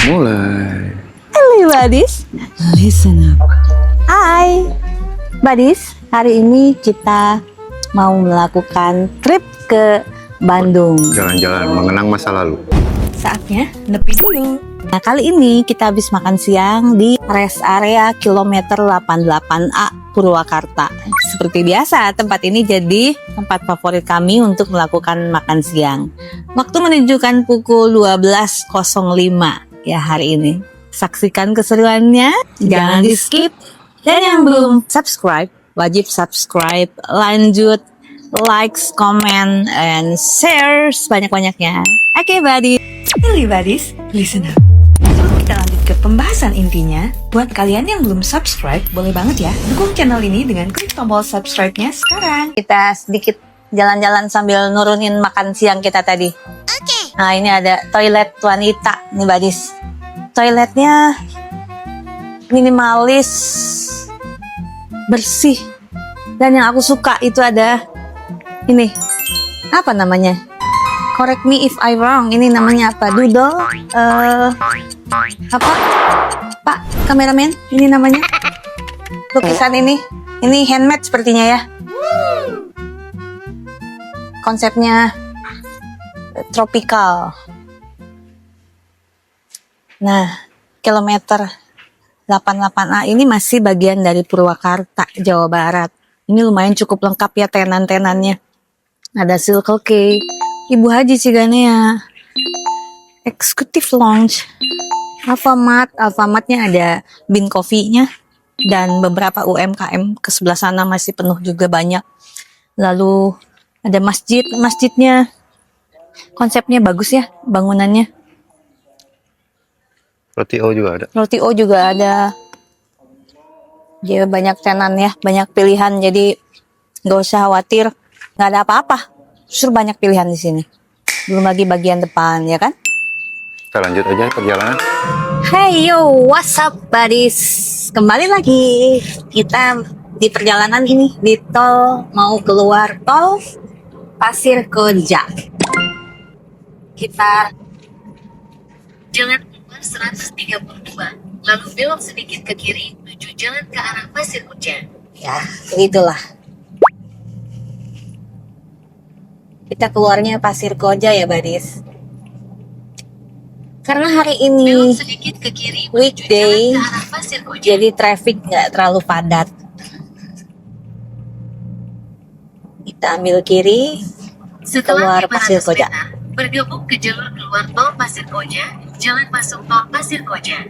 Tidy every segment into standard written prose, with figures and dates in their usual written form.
Mulai. Hello buddies, listen up. Hai buddies, hari ini kita mau melakukan trip ke Bandung. Jalan-jalan mengenang masa lalu. Saatnya nepi dulu. Nah, kali ini kita habis makan siang di rest area kilometer 88A Purwakarta. Seperti biasa, tempat ini jadi tempat favorit kami untuk melakukan makan siang. Waktu menunjukkan pukul 12.05 ya hari ini. Saksikan keseruannya, jangan di skip. Dan yang belum subscribe, wajib subscribe, lanjut, likes, comment, and share sebanyak-banyaknya. Oke, buddy. Hello buddies, listen up. Sebelum kita lanjut ke pembahasan intinya, buat kalian yang belum subscribe, boleh banget ya dukung channel ini dengan klik tombol subscribe-nya sekarang. Kita sedikit jalan-jalan sambil nurunin makan siang kita tadi. Oke. Nah, ini ada toilet wanita nih buddies. Toiletnya minimalis, bersih, dan yang aku suka itu ada ini, apa namanya? Correct me if I wrong. Ini namanya apa? Doodle? Apa? Pak kameramen, ini namanya lukisan ini. Ini handmade sepertinya ya. Konsepnya tropical. Nah, kilometer 88A ini masih bagian dari Purwakarta, Jawa Barat. Ini lumayan cukup lengkap ya tenan-tenannya. Ada Circle K, Ibu Haji Ciganea, Executive Lounge, Alfamart-nya ada Bean Coffee-nya, dan beberapa UMKM ke sebelah sana masih penuh juga banyak. Lalu ada masjidnya, konsepnya bagus ya bangunannya. Roti O juga ada. Roti O juga ada. Dia banyak tenan ya, banyak pilihan, jadi nggak usah khawatir, nggak ada apa-apa. Justru banyak pilihan di sini. Belum lagi bagian depan, ya kan? Kita lanjut aja perjalanan. Hey yo, what's up buddies? Kembali lagi kita di perjalanan ini di tol, mau keluar tol Pasir Koja. Kita jalan keluar 132, lalu belok sedikit ke kiri menuju jalan ke arah Pasir Koja. Ya, itulah. Kita keluarnya Pasir Koja ya, buddies. Karena hari ini ke kiri, weekday, jadi traffic nggak terlalu padat. Kita ambil kiri, keluar Pasir Koja. Bergabung ke jalur keluar tol Pasir Koja, jalan masuk tol Pasir Koja.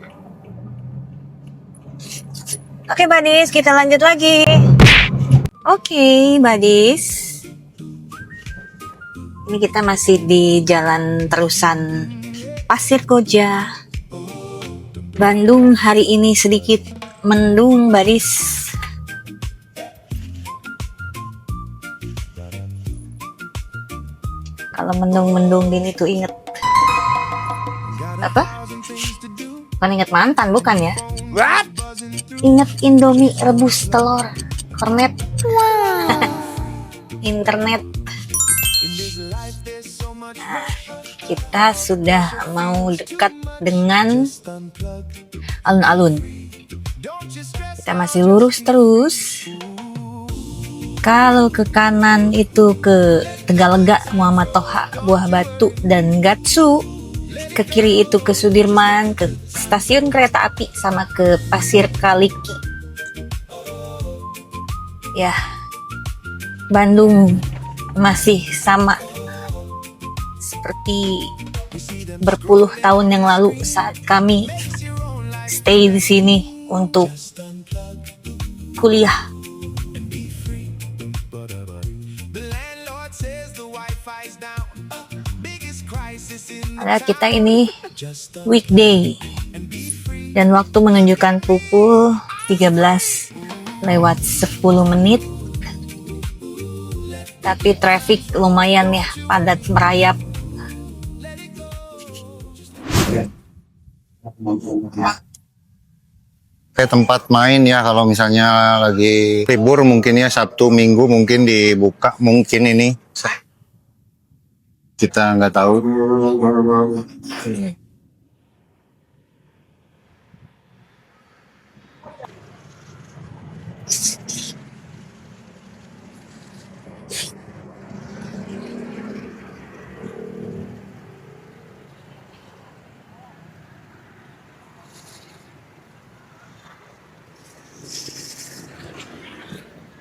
Oke, buddies, kita lanjut lagi. Oke, buddies. Ini kita masih di jalan terusan Pasir Koja. Bandung hari ini sedikit mendung, buddies. Kalau mendung-mendung gini tuh inget apa? Bukan inget mantan, bukan ya? What? Inget Indomie rebus telur kornet. Internet. Nah, kita sudah mau dekat dengan alun-alun. Kita masih lurus terus. Kalau ke kanan itu ke Tegalega, Muhammad Toha, Buah Batu, dan Gatsu. Ke kiri itu ke Sudirman, ke stasiun kereta api, sama ke Pasir Kaliki. Ya, Bandung masih sama seperti berpuluh tahun yang lalu saat kami stay di sini untuk kuliah. Ada kita ini weekday dan waktu menunjukkan pukul 13:10. Tapi traffic lumayan ya, padat merayap. Kayak tempat main ya, kalau misalnya lagi libur mungkin ya, Sabtu Minggu mungkin dibuka, mungkin ini kita nggak tahu.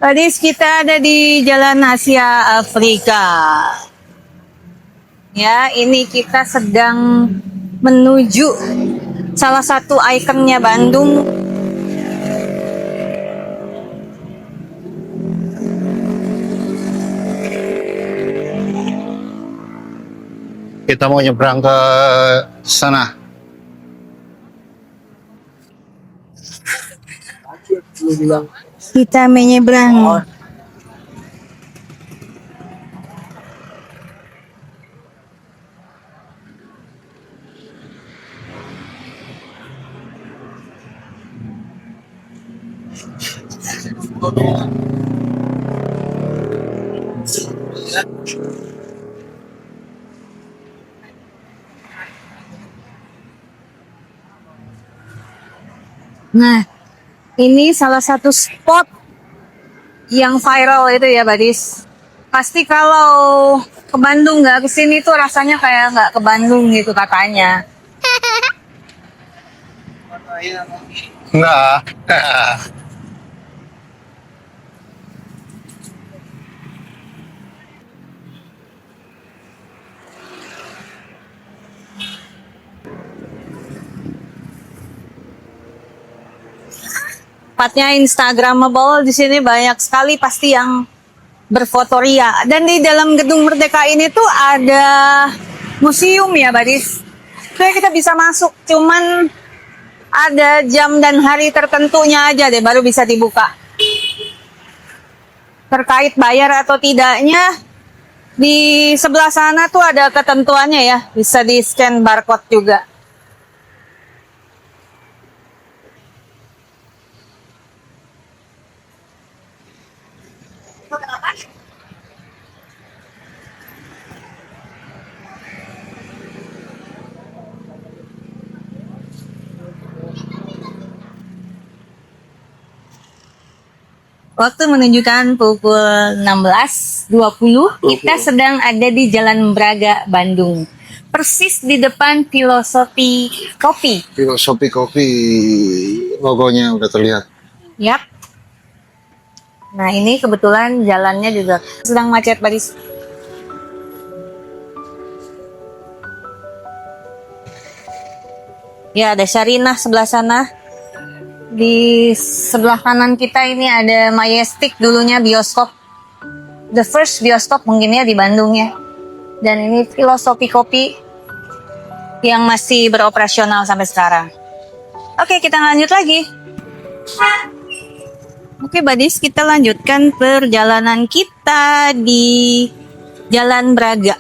Badis, kita ada di Jalan Asia Afrika. Ya, ini kita sedang menuju salah satu ikonnya Bandung. Kita mau nyebrang ke sana. Kita menyeberang. Nah, ini salah satu spot yang viral itu ya, Badis. Pasti kalau ke Bandung nggak kesini tuh rasanya kayak nggak ke Bandung gitu katanya. Enggak. Tempatnya Instagramable, di sini banyak sekali pasti yang berfotoria. Dan di dalam Gedung Merdeka ini tuh ada museum ya, Badis. Jadi kita bisa masuk, cuman ada jam dan hari tertentunya aja deh baru bisa dibuka. Terkait bayar atau tidaknya, di sebelah sana tuh ada ketentuannya ya, bisa di scan barcode juga. Waktu menunjukkan pukul 16.20, kita sedang ada di Jalan Braga, Bandung. Persis di depan Filosofi Kopi. Filosofi kopi logonya udah terlihat. Yap. Nah, ini kebetulan jalannya juga sedang macet, Badis. Ya, ada Sarinah sebelah sana. Di sebelah kanan kita ini ada Majestic, dulunya bioskop. The first bioskop mungkin ya di Bandung ya. Dan ini Filosofi Kopi yang masih beroperasional sampai sekarang. Oke, kita lanjut lagi. Oke, Badis, kita lanjutkan perjalanan kita di Jalan Braga.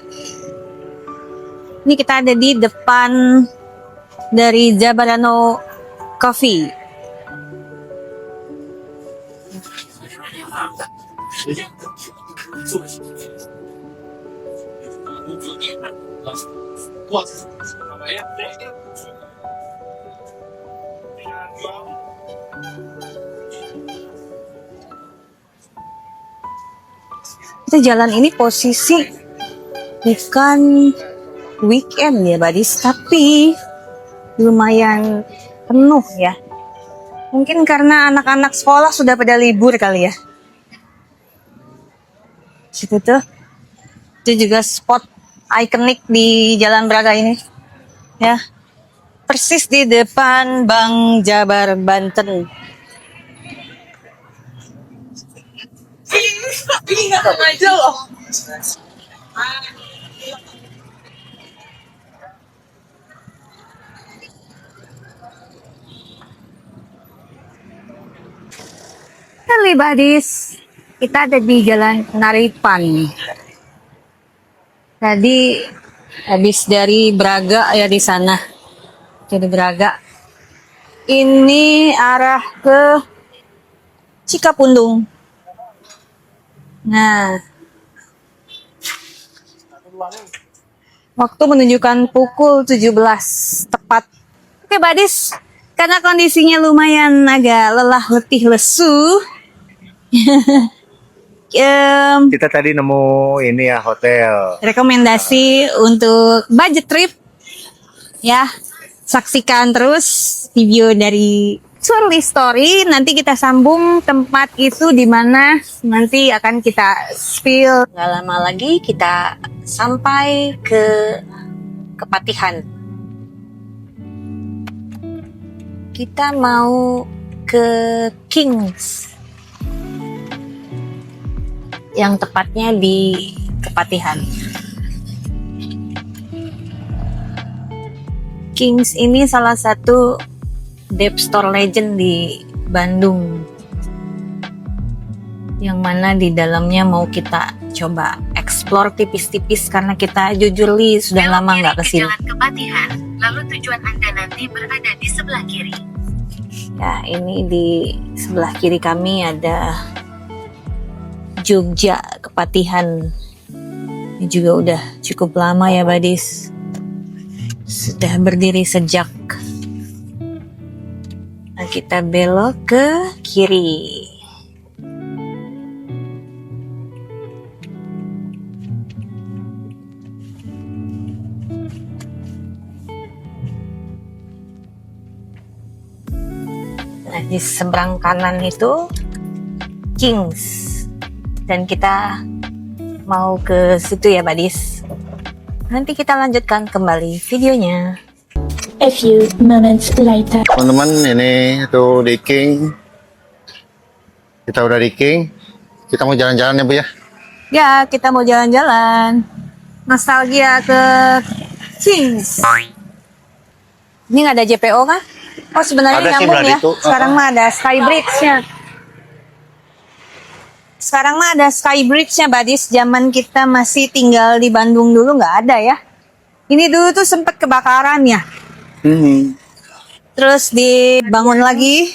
Ini kita ada di depan dari Jabarano Coffee. Kita jalan ini posisi bukan weekend ya, Badis, tapi lumayan penuh ya. Mungkin karena anak-anak sekolah sudah pada libur kali ya. Situ tuh. Itu juga spot ikonik di Jalan Braga ini. Ya. Persis di depan Bank Jabar Banten. Ini nggak sengaja loh. Halo Badis, kita ada di Jalan Naripan. Tadi habis dari Braga ya di sana. Jadi Braga. Ini arah ke Cikapundung. Nah, waktu menunjukkan pukul 17 tepat. Oke Badis, karena kondisinya lumayan agak lelah, letih, lesu. Kita tadi nemu ini ya, hotel. Rekomendasi untuk budget trip. Ya, saksikan terus video dari Shirley Story. Nanti kita sambung tempat itu di mana nanti akan kita spill. Gak lama lagi kita sampai ke Kepatihan. Kita mau ke Kings, yang tepatnya di Kepatihan. Kings ini salah satu Dep Store legend di Bandung, yang mana di dalamnya mau kita coba explore tipis-tipis karena kita jujur li sudah Belok lama kiri nggak ke kesini. Jalan Kepatihan, lalu tujuan Anda nanti berada di sebelah kiri. Ya, ini di sebelah kiri kami ada Jogja Kepatihan. Ini juga udah cukup lama ya, Badis. Sudah berdiri sejak. Nah, kita belok ke kiri. Nah, di seberang kanan itu Kings. Dan kita mau ke situ ya, Badis. Nanti kita lanjutkan kembali videonya. A few moments later. Teman-teman, ini itu di King. Kita udah di King. Kita mau jalan-jalan ya Bu ya. Ya, kita mau jalan-jalan. Nostalgia ke Kings. Ini nggak ada JPO kah? Oh, sebenarnya Ada sih, nyambung berarti ya. itu. Sekarang mah ada Skybridge-nya. Sekarang mah ada Skybridge-nya, Badis. Zaman kita masih tinggal di Bandung dulu nggak ada ya. Ini dulu tuh sempat kebakaran ya. Terus dibangun lagi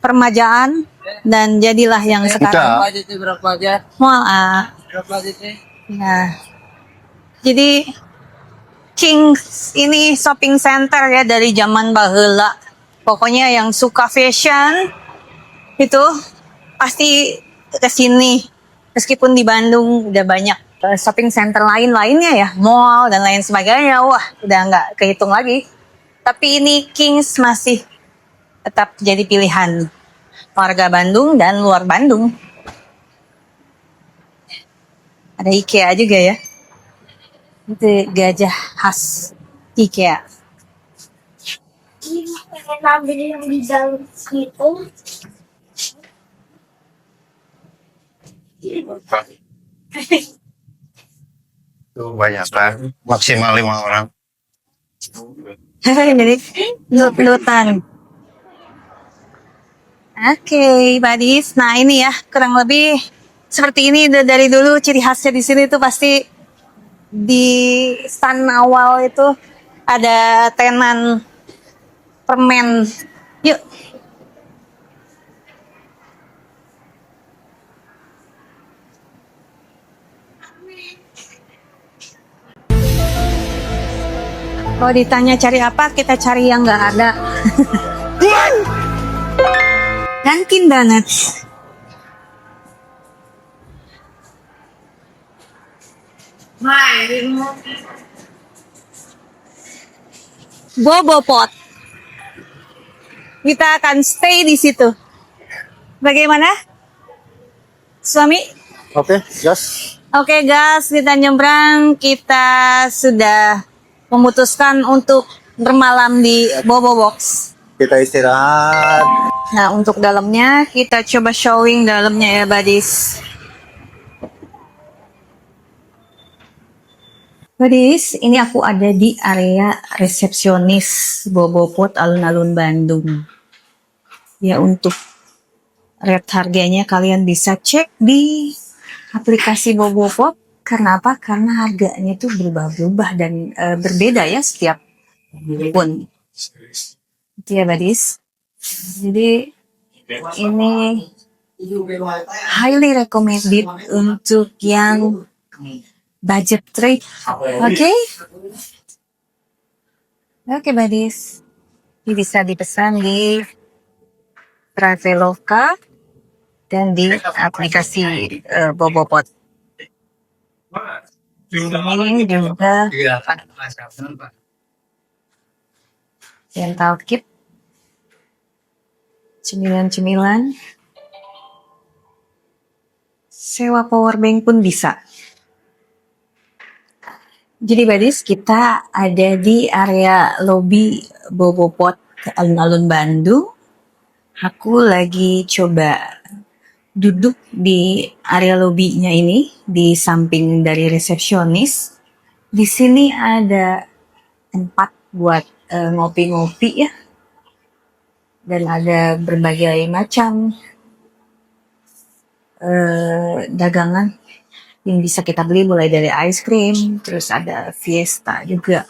permajaan dan jadilah yang sekarang. Mall A. Nah, jadi Kings ini shopping center ya dari zaman baheula. Pokoknya yang suka fashion itu pasti ke sini. Meskipun di Bandung udah banyak shopping center lain-lainnya ya, mall dan lain sebagainya. Wah, udah nggak kehitung lagi. Tapi ini Kings masih tetap jadi pilihan warga Bandung dan luar Bandung. Ada IKEA juga ya. Itu gajah khas IKEA. Pengen ambil yang di dalam situ. Tuh banyak kan. Maksimal 5 orang. Jadi lut-lutan. Oke, Badis. Nah, ini ya kurang lebih seperti ini dari dulu. Ciri khasnya di sini tuh pasti di stand awal itu ada tenan permen. Yuk. Kalau ditanya cari apa, kita cari yang nggak ada. Dunkin Donuts. Bobo Pot. Kita akan stay di situ. Bagaimana, suami? Oke, gas. Oke, guys, kita nyebrang. Kita sudah memutuskan untuk bermalam di Bobo Box. Kita istirahat. Nah, untuk dalamnya kita coba showing dalamnya ya, Badis. Badis, ini aku ada di area resepsionis Bobo Pot alun-alun Bandung. Ya, untuk rate harganya kalian bisa cek di aplikasi Bobo Pot. Karena apa? Karena harganya itu berubah-ubah dan berbeda ya setiap pun. Itu ya, Badis. Jadi ini highly recommended untuk yang budget trip. Oke? Oke, Badis. Ini bisa dipesan di Traveloka dan di aplikasi Bobopot. Ini juga dental kit cemilan-cemilan. Sewa power bank pun bisa. Jadi Badis, kita ada di area lobi Bobopot Alun-Alun Bandung. Aku lagi coba duduk di area lobinya ini, di samping dari resepsionis. Di sini ada tempat buat ngopi-ngopi ya. Dan ada berbagai macam dagangan yang bisa kita beli, mulai dari ice cream, terus ada Fiesta juga.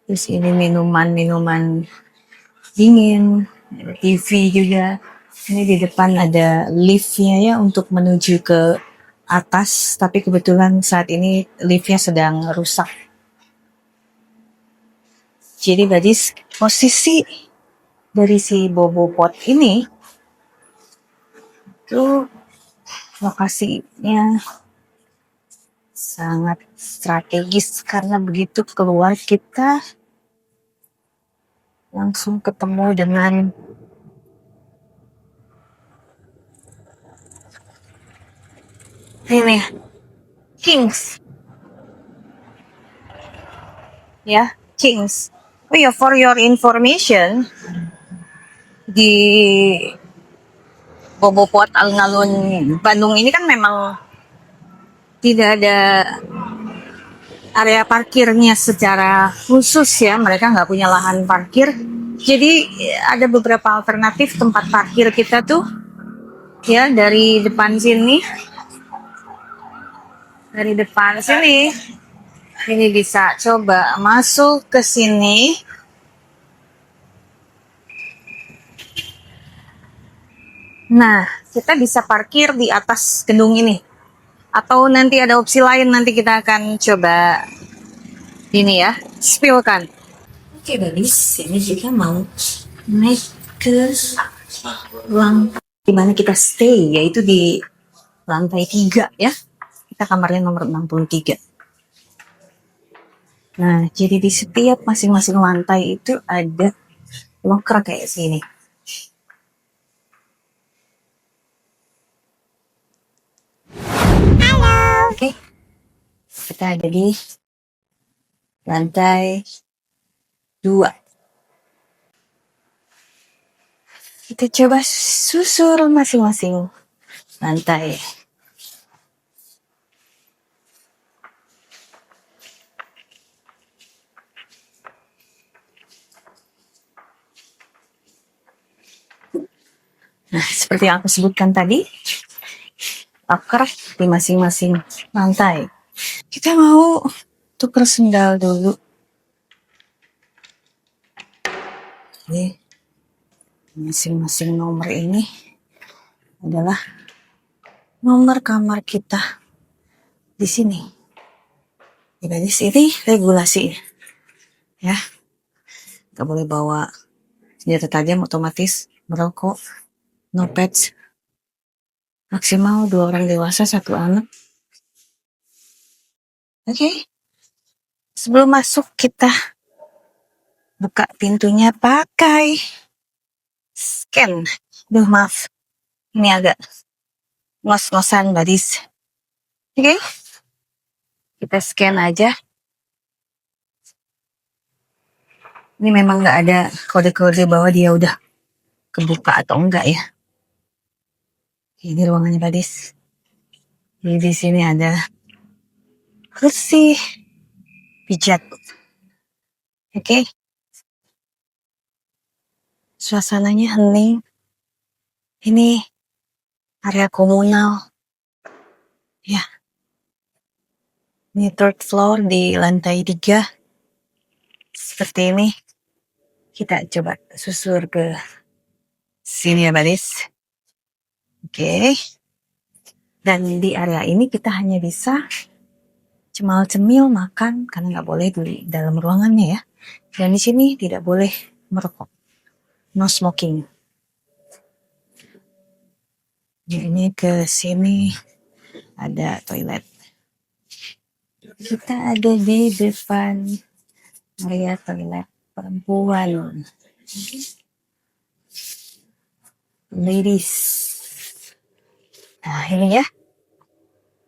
Terus ini minuman-minuman dingin, ada TV juga. Ini di depan ada liftnya ya untuk menuju ke atas, tapi kebetulan saat ini liftnya sedang rusak. Jadi Badis, posisi dari si Bobopot ini itu lokasinya sangat strategis karena begitu keluar kita langsung ketemu dengan ini Kings ya, Kings. Oh ya, for your information, di Bobopot Alun-Alun Bandung ini kan memang tidak ada area parkirnya secara khusus ya, mereka nggak punya lahan parkir. Jadi ada beberapa alternatif tempat parkir kita tuh ya, dari depan sini. Dari depan sini ini bisa coba masuk ke sini. Nah, kita bisa parkir di atas gedung ini. Atau nanti ada opsi lain, nanti kita akan coba ini ya, spillkan. Oke, Badis, ini kita mau naik ke ruang di mana kita stay, yaitu di lantai 3 ya. Kita kamarnya nomor 63. Nah, jadi di setiap masing-masing lantai itu ada loker kayak sini. Oke, kita ada di lantai 2. Kita coba susur masing-masing lantai. Nah, seperti yang aku sebutkan tadi, loker di masing-masing lantai. Kita mau tuker sendal dulu. Oke, masing-masing nomor ini adalah nomor kamar kita di sini. Jadi ini regulasi ya, nggak boleh bawa senjata tajam, otomatis, merokok, no pets, maksimal 2 orang dewasa 1 anak. Oke. Sebelum masuk kita buka pintunya pakai scan. Duh, maaf, ini agak ngos-ngosan Badis. Oke, kita scan aja. Ini memang nggak ada kode-kode bahwa dia udah kebuka atau enggak ya. Ini ruangannya Badis. Jadi di sini ada kursi pijat. Oke. Suasananya hening. Ini area komunal. Ya. Ini third floor di lantai 3. Seperti ini. Kita coba susur ke sini ya Badis. Oke. Dan di area ini kita hanya bisa cemal-cemil makan karena nggak boleh di dalam ruangannya ya. Dan di sini tidak boleh merokok. No smoking. Ini ke sini ada toilet. Kita ada di depan area toilet perempuan. ladies. Nah, ini ya.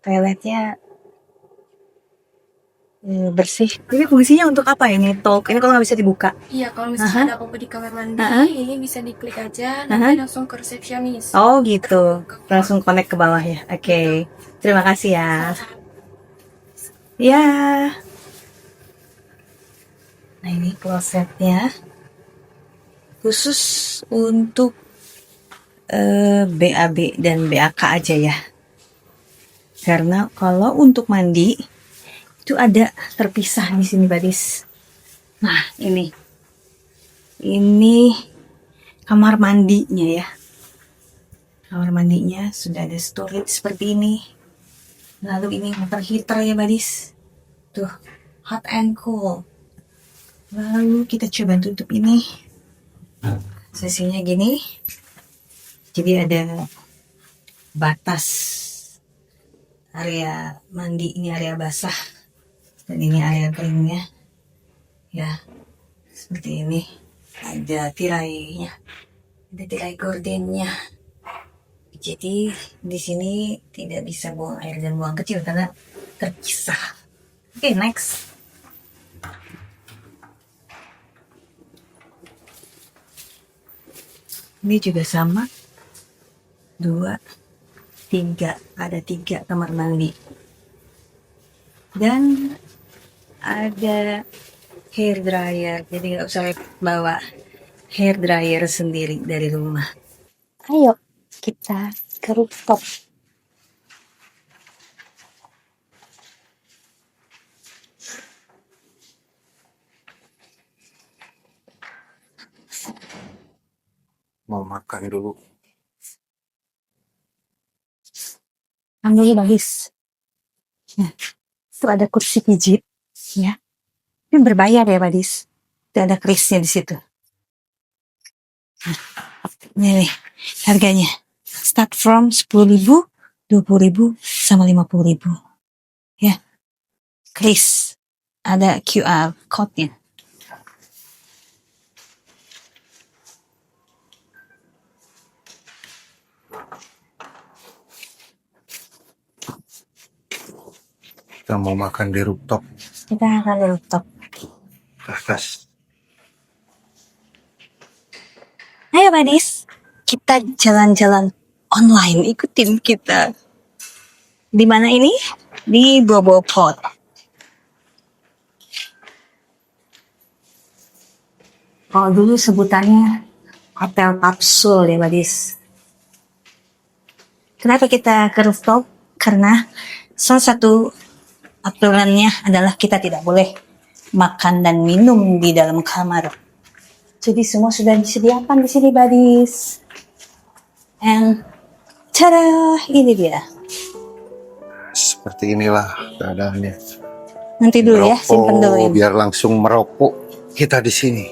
Toiletnya bersih. Ini fungsinya untuk apa ini? Talk. Ini kalau nggak bisa dibuka. Iya, kalau Aha. misalnya ada apa-apa di kamar mandi, Aha. ini bisa diklik aja, Aha. nanti langsung ke resepsionis. Oh gitu. Langsung connect ke bawah ya. Oke. Terima kasih ya. Ya. Nah ini klosetnya. Khusus untuk BAB dan BAK aja ya. Karena kalau untuk mandi itu ada terpisah di sini, Badis. Nah, ini kamar mandinya ya. Kamar mandinya sudah ada storage seperti ini. Lalu ini water heater ya, Badis. Tuh, hot and cool. Lalu kita coba tutup ini. Sisinya gini. Jadi ada batas area mandi, ini area basah dan ini area keringnya ya, seperti ini. Ada tirainya, ada tirai gordennya, jadi di sini tidak bisa buang air dan buang kecil karena terpisah. Oke, next. Ini juga sama, 2, 3, ada 3 kamar mandi dan ada hair dryer, jadi nggak usah bawa hair dryer sendiri dari rumah. Ayo kita ke rooftop. Mau makan dulu. Anggapnya bagus. Nah, itu ada kursi pijit, ya. Ini berbayar ya, Badis. Itu ada krisnya di situ. Nah, ini nih, harganya. Start from 10.000, 20.000, sama 50.000. Ya. Kris. Ada QR code-nya. Kita mau makan di rooftop. Kita akan di rooftop. Atas. Ayo, Badis. Kita jalan-jalan online. Ikutin kita. Di mana ini? Di Bobopod. Kalau dulu sebutannya hotel kapsul ya, Badis. Kenapa kita ke rooftop? Karena salah satu aturannya adalah kita tidak boleh makan dan minum di dalam kamar. Jadi semua sudah disediakan di sini, Badis. And tada, ini dia. Seperti inilah keadaannya. Nanti dulu ya, Merokok, simpen dulu ini. biar langsung merokok kita di sini.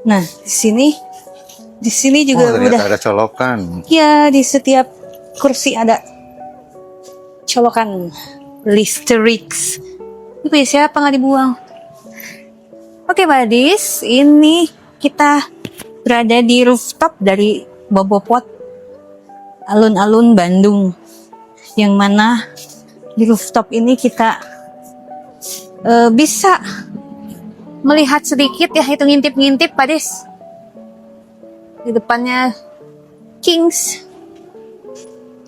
Nah, di sini juga ternyata udah. ada colokan. Ya, di setiap kursi ada colokan Listerix. Itu ya, siapa nggak dibuang? Oke, Badis, ini kita berada di rooftop dari Bobopod alun-alun Bandung. Yang mana di rooftop ini kita bisa melihat sedikit ya, itu ngintip-ngintip, Badis. Di depannya Kings.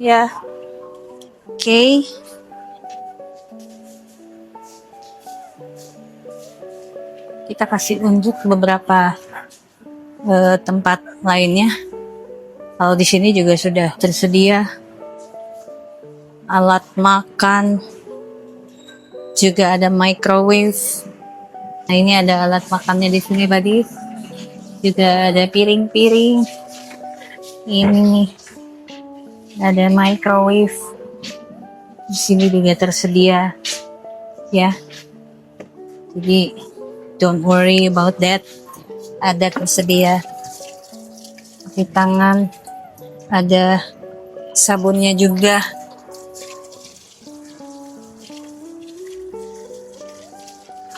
Ya. Oke. Kita kasih unjuk beberapa tempat lainnya. Kalau di sini juga sudah tersedia alat makan, juga ada microwave. Nah, ini ada alat makannya di sini, Badis. Juga ada piring-piring. Ini ada microwave. Di sini juga tersedia, ya. Jadi don't worry about that. Ada tersedia. Cuci tangan, ada sabunnya juga.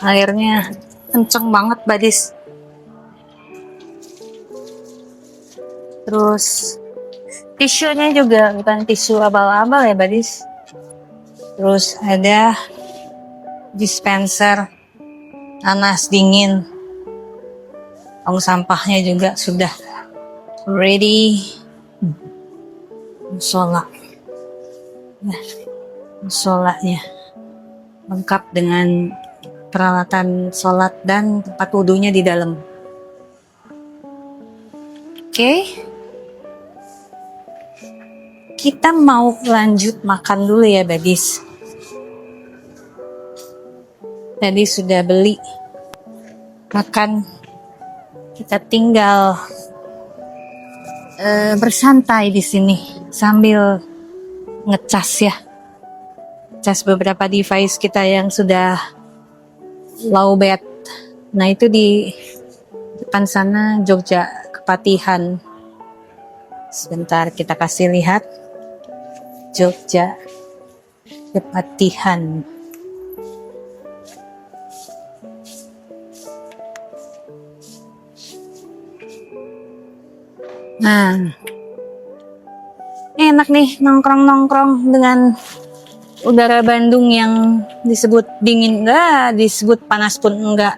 Airnya kenceng banget, Badis. Terus tisunya juga bukan tisu abal-abal ya Badis. Terus ada dispenser nanas dingin. Tong sampahnya juga sudah ready. Musola. Nah, musolanya lengkap dengan peralatan sholat dan tempat wudhunya di dalam. Oke. Kita mau lanjut makan dulu ya Badis. Tadi sudah beli makan. Kita tinggal bersantai di sini sambil ngecas ya. Cas beberapa device kita yang sudah low bat. Nah itu di depan sana Jogja Kepatihan. Sebentar kita kasih lihat Jogja Kepatihan. Nah, enak nih nongkrong-nongkrong dengan udara Bandung yang disebut dingin enggak, disebut panas pun enggak.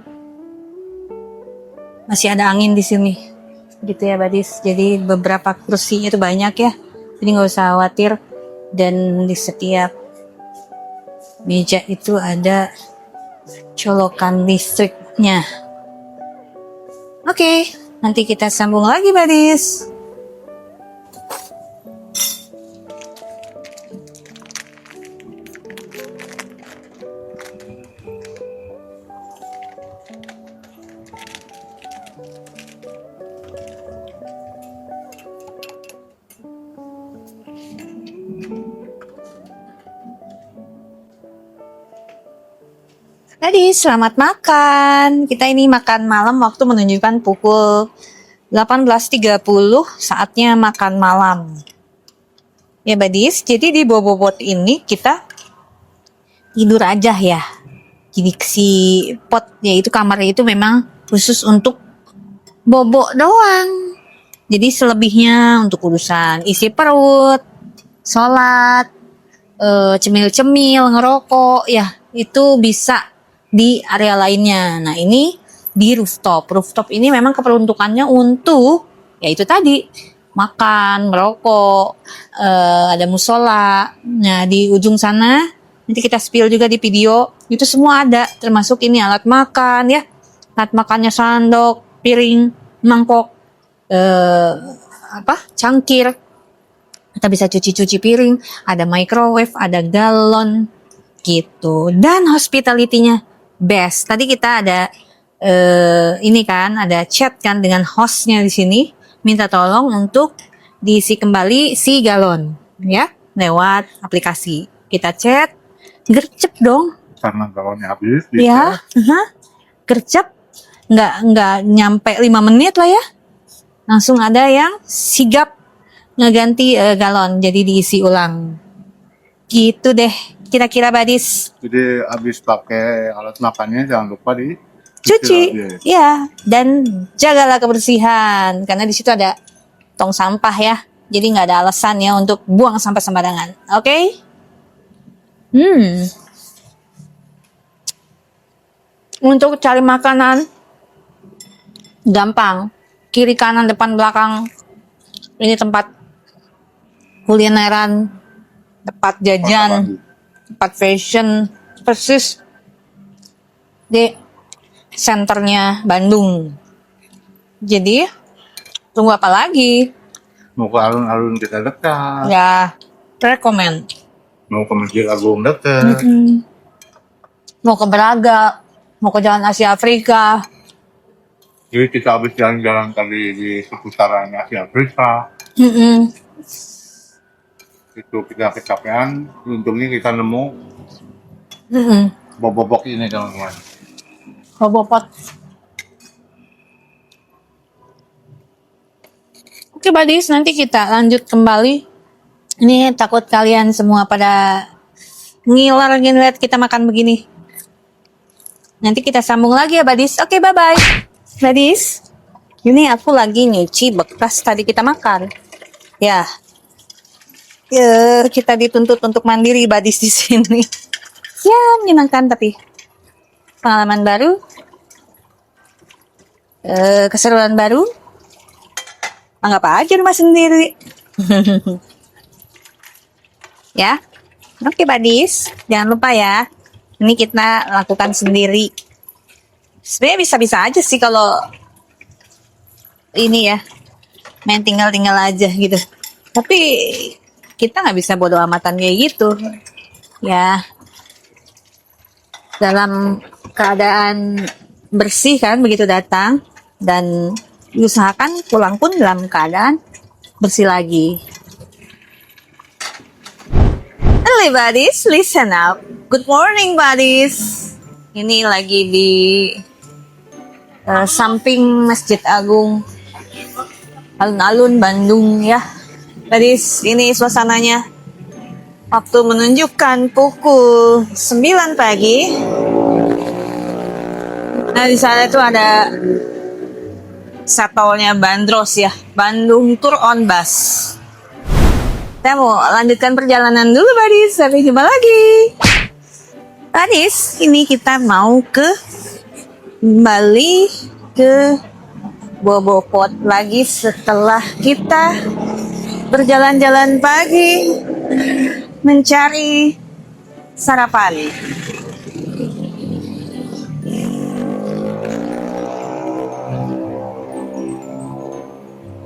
Masih ada angin di sini. Gitu ya Badis. Jadi beberapa kursinya itu banyak ya. Jadi nggak usah khawatir. Dan di setiap meja itu ada colokan listriknya. Oke, nanti kita sambung lagi Badis. Tadi selamat makan. Kita ini makan malam waktu menunjukkan pukul 18.30 saatnya makan malam. Ya Badis, jadi di Bobobot ini kita tidur aja ya. Jadi si potnya itu kamarnya itu memang khusus untuk bobo doang. Jadi selebihnya untuk urusan isi perut, sholat, cemil-cemil, ngerokok ya itu bisa di area lainnya. Nah ini di rooftop. Rooftop ini memang keperuntukannya untuk ya itu tadi makan, merokok, ada musola. Nah di ujung sana nanti kita spill juga di video. Itu semua ada, termasuk ini alat makan ya, alat makannya sandok, piring, mangkok, cangkir. Kita bisa cuci-cuci piring, ada microwave, ada galon gitu. Dan hospitality-nya best. Tadi kita ada ini kan, ada chat kan dengan hostnya di sini, minta tolong untuk diisi kembali si galon, ya, lewat aplikasi. Kita chat, gercep dong. Karena galonnya habis. Ya, gercep, nggak nyampe 5 menit lah ya, langsung ada yang sigap ngeganti galon, jadi diisi ulang. Gitu deh. Kira-kira Badis. Jadi habis pakai alat makannya jangan lupa Cuci, ya, dan jagalah kebersihan karena di situ ada tong sampah ya. Jadi nggak ada alasan ya untuk buang sampah sembarangan. Oke? Untuk cari makanan gampang. Kiri kanan depan belakang. Ini tempat kulineran, tempat jajan, tempat fashion, persis di senternya Bandung. Jadi tunggu apa lagi? Mau ke alun-alun kita dekat. Ya, rekomend. Mau ke Masjid Agung dekat. Mau ke Braga, mau ke Jalan Asia Afrika. Jadi kita habis jalan-jalan tadi di seputaran Asia Afrika. Itu kita kecapean, untungnya kita nemu bobok ini teman-teman. Bobopot. Oke Badis, nanti kita lanjut kembali. Ini takut kalian semua pada ngiler ngeliat kita makan begini. Nanti kita sambung lagi ya Badis. Oke, bye-bye. Badis. Ini aku lagi nyuci bekas tadi kita makan. Ya. Ya, kita dituntut untuk mandiri badis di sini. Ya, menyenangkan tapi pengalaman baru. Keseruan baru. Anggap aja rumah sendiri. Ya. Oke, badis. Jangan lupa ya. Ini kita lakukan sendiri. Sebenarnya bisa-bisa aja sih kalau ini ya, main tinggal-tinggal aja gitu. Tapi kita nggak bisa bodo amatan kayak gitu. Ya, dalam keadaan bersih kan begitu datang, dan diusahakan pulang pun dalam keadaan bersih lagi. Hello buddies, listen up. Good morning buddies. Ini lagi di samping Masjid Agung Alun-Alun Bandung ya. Tadi ini suasananya waktu menunjukkan pukul 9 pagi. Nah di sana itu ada shuttle-nya Bandros ya, Bandung Tour on Bus. Saya mau lanjutkan perjalanan dulu Badis, sampai jumpa lagi. Badis, ini kita mau kembali ke Bobopot lagi setelah kita berjalan-jalan pagi mencari sarapan.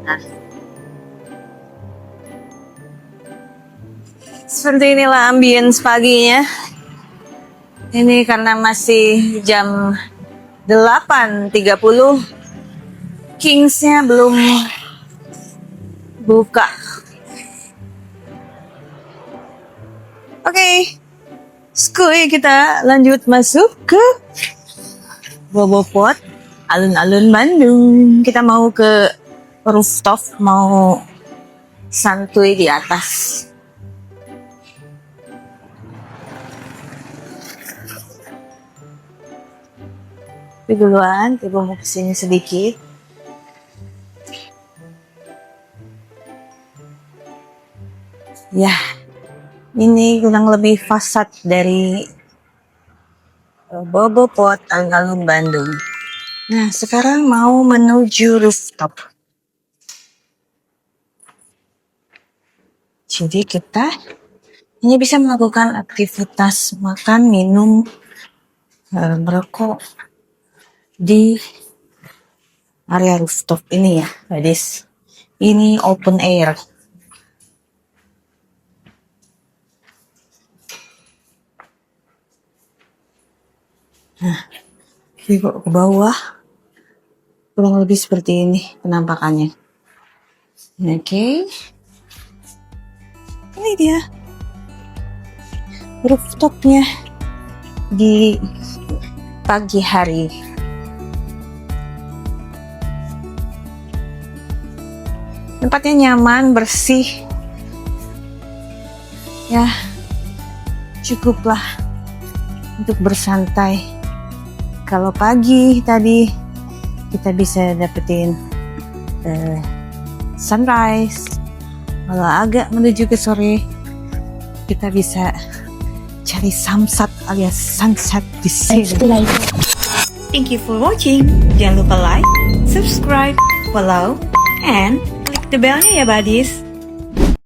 Nah, seperti inilah ambience paginya. Ini karena masih jam 8.30, Kingsnya belum buka. Oke, skuy kita lanjut masuk ke Bobopot Alun-Alun Bandung. Kita mau ke rooftop, mau santuy di atas. Tapi duluan, coba mau kesini sedikit. Ya, ini kurang lebih fasad dari Bobopot Alun-Alun Bandung. Nah, sekarang mau menuju rooftop. Jadi kita ini bisa melakukan aktivitas makan, minum, merokok di area rooftop ini ya, gadis. Ini open air. Nah, ini kok ke bawah kurang lebih seperti ini penampakannya. Oke. Ini dia rooftopnya di pagi hari. Tempatnya nyaman, bersih. Ya, cukuplah untuk bersantai. Kalau pagi tadi kita bisa dapetin sunrise. Kalau agak menuju ke sore, kita bisa cari samsat alias sunset di sini. Thank you for watching. Jangan lupa like, subscribe, follow, and klik the bell-nya ya buddies.